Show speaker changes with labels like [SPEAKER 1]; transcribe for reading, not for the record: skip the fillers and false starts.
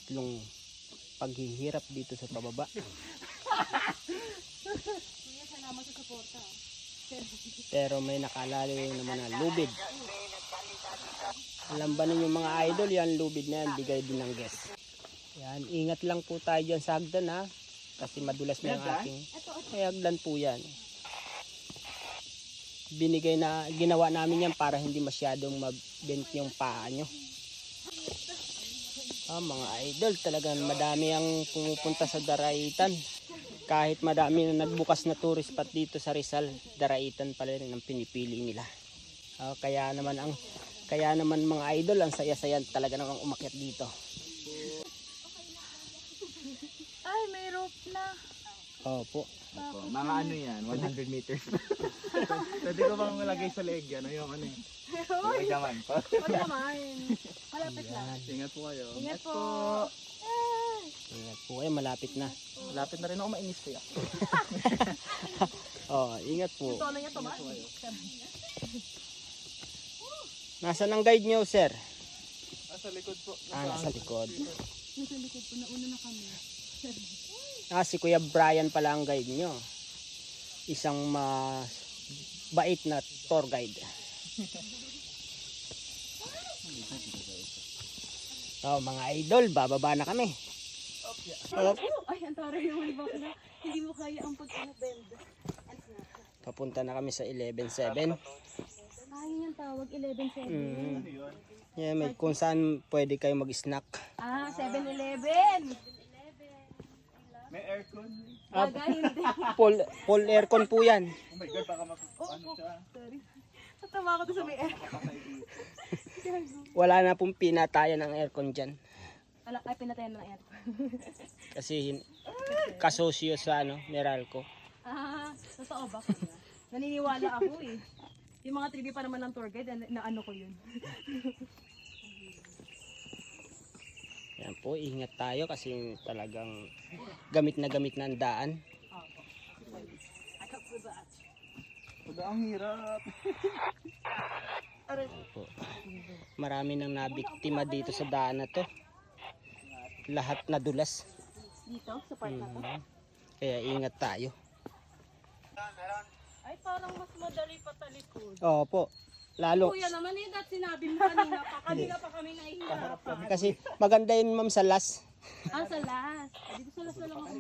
[SPEAKER 1] pangatlong paghihirap dito sa pababa.
[SPEAKER 2] Salamat sa suporta.
[SPEAKER 1] Pero may nakalalim naman na lubid. Alam ba ninyo mga idol, yan lubid na yan, bigay din ng guest. Yan, ingat lang po tayo dyan sa hagdan ha. Kasi madulas na yung ating hagdan po yan. Ginawa namin yan para hindi masyadong mabent yung paa nyo. Mga idol, talagang madami ang pumupunta sa Daraitan. Kahit madami na nagbukas na tourist spot dito sa Rizal, Daraitan pala rin ang pinipili nila. Kaya naman mga idol, ang saya-saya talaga namang umakyat dito.
[SPEAKER 2] Ay, may rope na.
[SPEAKER 1] Opo.
[SPEAKER 3] Mga ano yan, 100 meters. Pwede ko bang malagay sa leg yan? Yung ano eh. Yung gaman pa.
[SPEAKER 2] Huwag naman. Malapit lang.
[SPEAKER 3] Ingat po kayo.
[SPEAKER 2] Ingat po.
[SPEAKER 1] Ingat po kayo, malapit na.
[SPEAKER 3] Malapit na rin ako mainis kaya.
[SPEAKER 1] Ingat po.
[SPEAKER 2] Ito na niya tumaas.
[SPEAKER 1] Nasaan ang guide nyo, sir?
[SPEAKER 3] Sa likod po.
[SPEAKER 1] Nasa likod.
[SPEAKER 2] Nasa likod po, nauna na kami.
[SPEAKER 1] Si Kuya Brian pala ang guide nyo. Isang bait na tour guide. Mga idol, bababa na kami.
[SPEAKER 2] Ay, ang taray naman ba na? Hindi mo kaya ang pag-bend.
[SPEAKER 1] Papunta na kami sa 11-7.
[SPEAKER 2] Ayun yung tawag, 11-7.
[SPEAKER 1] Yeah, may kung saan pwede kayo mag-snack.
[SPEAKER 2] 7-Eleven.
[SPEAKER 3] May aircon.
[SPEAKER 2] Bagay, hindi.
[SPEAKER 1] Full aircon po yan.
[SPEAKER 3] Oh my God, baka ano siya.
[SPEAKER 2] Sorry. Natawa ko doon sa may aircon.
[SPEAKER 1] Wala na pong pinatayan ng aircon dyan.
[SPEAKER 2] Ay, pinatayan ng aircon.
[SPEAKER 1] Kasi kasosyo sa Meralco.
[SPEAKER 2] Totoo ba kuya? Naniniwala ako eh. Yung mga trivia pa naman ng tour guide, na ano ko yun.
[SPEAKER 1] Yan po, ingat tayo kasi talagang gamit na ang daan.
[SPEAKER 3] Ang hirap.
[SPEAKER 1] Po. Marami nang nabiktima dito sa daan na to. Lahat nadulas.
[SPEAKER 2] Dito, sa part na to.
[SPEAKER 1] Kaya ingat tayo.
[SPEAKER 2] Ay, parang mas madali pa talikod.
[SPEAKER 1] Opo. Lalo.
[SPEAKER 2] Kuya naman eh, dahil sinabi mo kanina pa kami nahihirapan.
[SPEAKER 1] Kasi maganda yun ma'am sa last.
[SPEAKER 2] Sa last. Dito sa last na lang ako.